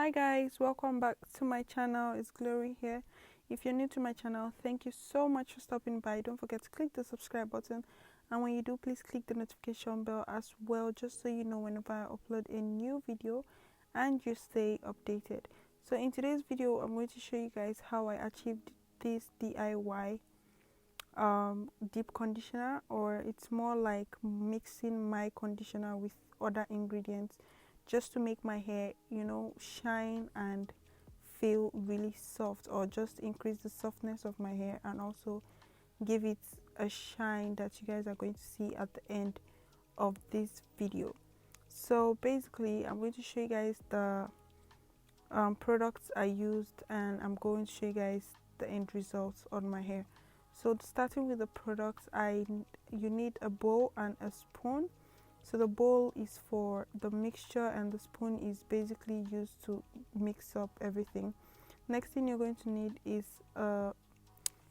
Hi guys, welcome back to my channel. It's Glory here. If you're new to my channel, thank you so much for stopping by. Don't forget to click the subscribe button, and when you do, please click the notification bell as well, just so you know whenever I upload a new video and you stay updated. So in today's video, I'm going to show you guys how I achieved this DIY deep conditioner, or it's more like mixing my conditioner with other ingredients just to make my hair, shine and feel really soft, or just increase the softness of my hair and also give it a shine that you guys are going to see at the end of this video. So basically, I'm going to show you guys the products I used, and I'm going to show you guys the end results on my hair. So starting with the products, you need a bowl and a spoon. So the bowl is for the mixture and the spoon is basically used to mix up everything. Next thing you're going to need is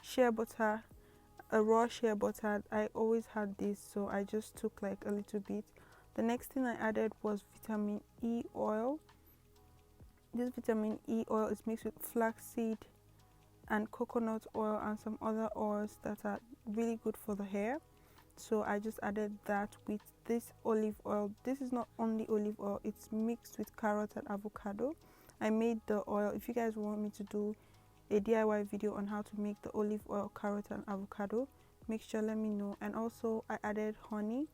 shea butter, a raw shea butter. I always had this, so I just took like a little bit. The next thing I added was vitamin E oil. This vitamin E oil is mixed with flaxseed and coconut oil and some other oils that are really good for the hair. So I just added that with this olive oil. This is not only olive oil, it's mixed with carrot and avocado. I made the oil. If you guys want me to do a DIY video on how to make the olive oil, carrot and avocado mixture, let me know. And also I added honey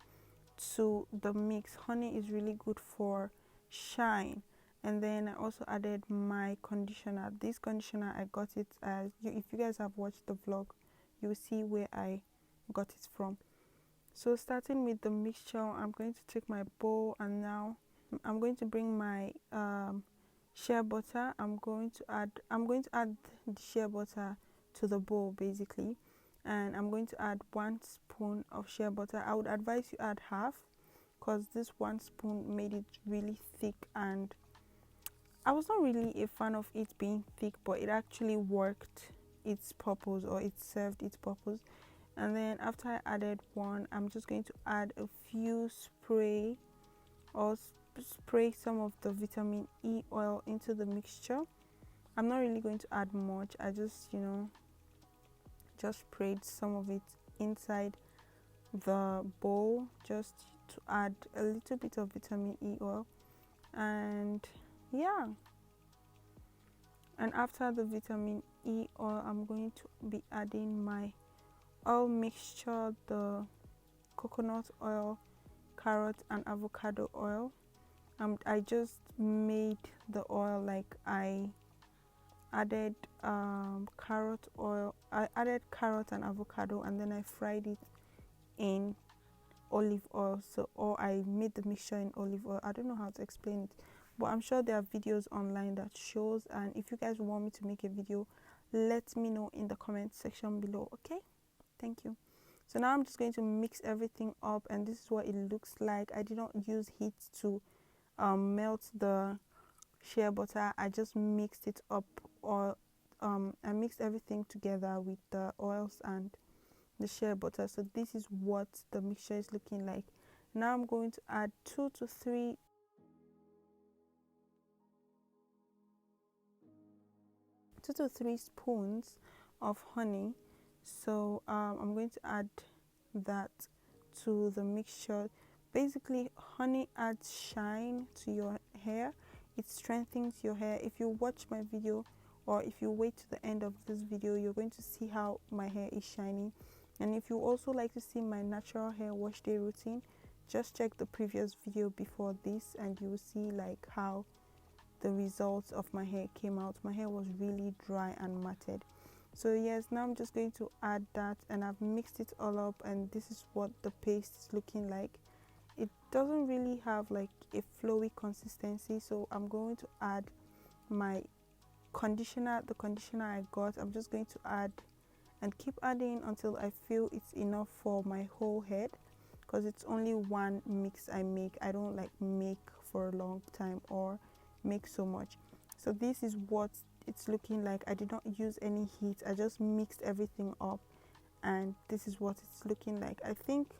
to the mix. Honey is really good for shine. And then I also added my conditioner. This conditioner, I got it if you guys have watched the vlog, you will see where I got it from. So starting with the mixture, I'm going to take my bowl, and now I'm going to bring my shea butter. I'm going to add the shea butter to the bowl basically, and I'm going to add 1 spoon of shea butter. I would advise you add half, because this 1 spoon made it really thick, and I was not really a fan of it being thick, but it actually worked its purpose, or it served its purpose. And then after I added 1, I'm just going to add a few spray some of the vitamin E oil into the mixture. I'm not really going to add much. I just sprayed some of it inside the bowl just to add a little bit of vitamin E oil. And yeah, and after the vitamin E oil, I'm going to be adding my oil mixture, the coconut oil, carrot and avocado oil. I just made the oil like I added carrot oil. I added carrot and avocado, and then I fried it in olive oil. Or I made the mixture in olive oil. I don't know how to explain it, but I'm sure there are videos online that shows. And if you guys want me to make a video, let me know in the comment section below. Okay, thank you. So now I'm just going to mix everything up, and this is what it looks like. I did not use heat to melt the shea butter. I just mixed it up, or I mixed everything together with the oils and the shea butter. So this is what the mixture is looking like. Now I'm going to add 2 to 3 spoons of honey. So I'm going to add that to the mixture. Basically, honey adds shine to your hair. It strengthens your hair. If you watch my video, or if you wait to the end of this video, you're going to see how my hair is shining. And if you also like to see my natural hair wash day routine, just check the previous video before this, and you will see like how the results of my hair came out. My hair was really dry and matted. So yes, now I'm just going to add that, and I've mixed it all up, and this is what the paste is looking like. It doesn't really have like a flowy consistency, so I'm going to add my conditioner, the conditioner I got. I'm just going to add and keep adding until I feel it's enough for my whole head, because it's only one mix I make. I don't like make for a long time or make so much. So this is what it's looking like. I did not use any heat. I just mixed everything up, and this is what it's looking like. I think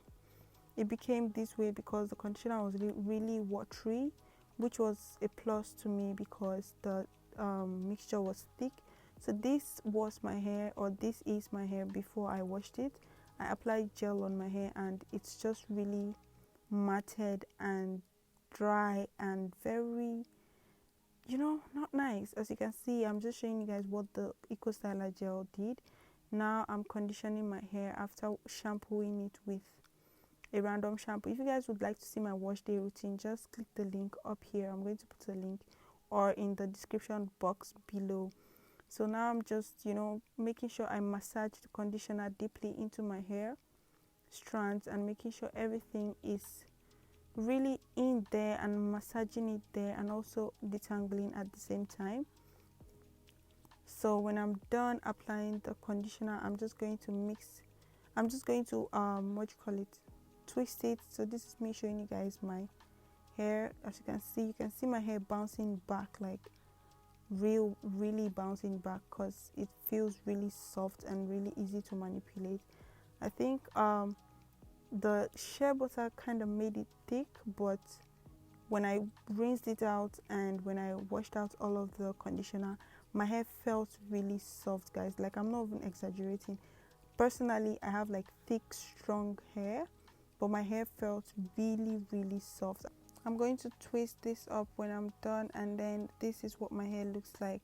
it became this way because the conditioner was really watery, which was a plus to me because the mixture was thick. So this was my hair, or this is my hair before I washed it. I applied gel on my hair and it's just really matted and dry and very, not nice. As you can see, I'm just showing you guys what the Eco Styler gel did. Now I'm conditioning my hair after shampooing it with a random shampoo. If you guys would like to see my wash day routine, just click the link up here. I'm going to put a link, or in the description box below. So now I'm just making sure I massage the conditioner deeply into my hair strands and making sure everything is really in there and massaging it there, and also detangling at the same time. So when I'm done applying the conditioner, I'm just going to twist it. So this is me showing you guys my hair. As you can see my hair bouncing back, like really bouncing back, because it feels really soft and really easy to manipulate. I think the shea butter kind of made it thick, but when I rinsed it out and when I washed out all of the conditioner, my hair felt really soft, guys. Like, I'm not even exaggerating. Personally, I have like thick, strong hair, but my hair felt really soft. I'm going to twist this up when I'm done, and then this is what my hair looks like.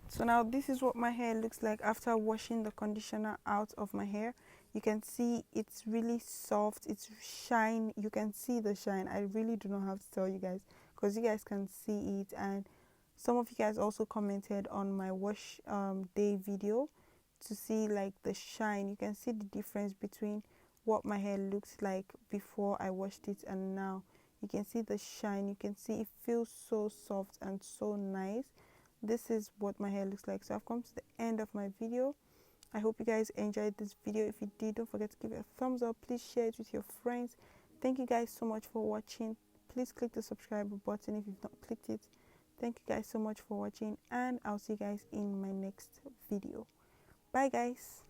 So now this is what my hair looks like after washing the conditioner out of my hair. You can see it's really soft, it's shine. You can see the shine. I really do not have to tell you guys, because you guys can see it. And some of you guys also commented on my wash day video to see like the shine. You can see the difference between what my hair looks like before I washed it and now. You can see the shine. You can see it feels so soft and so nice. This is what my hair looks like. So I've come to the end of my video. I hope you guys enjoyed this video. If you did, don't forget to give it a thumbs up. Please share it with your friends. Thank you guys so much for watching. Please click the subscribe button if you've not clicked it. Thank you guys so much for watching, and I'll see you guys in my next video. Bye guys.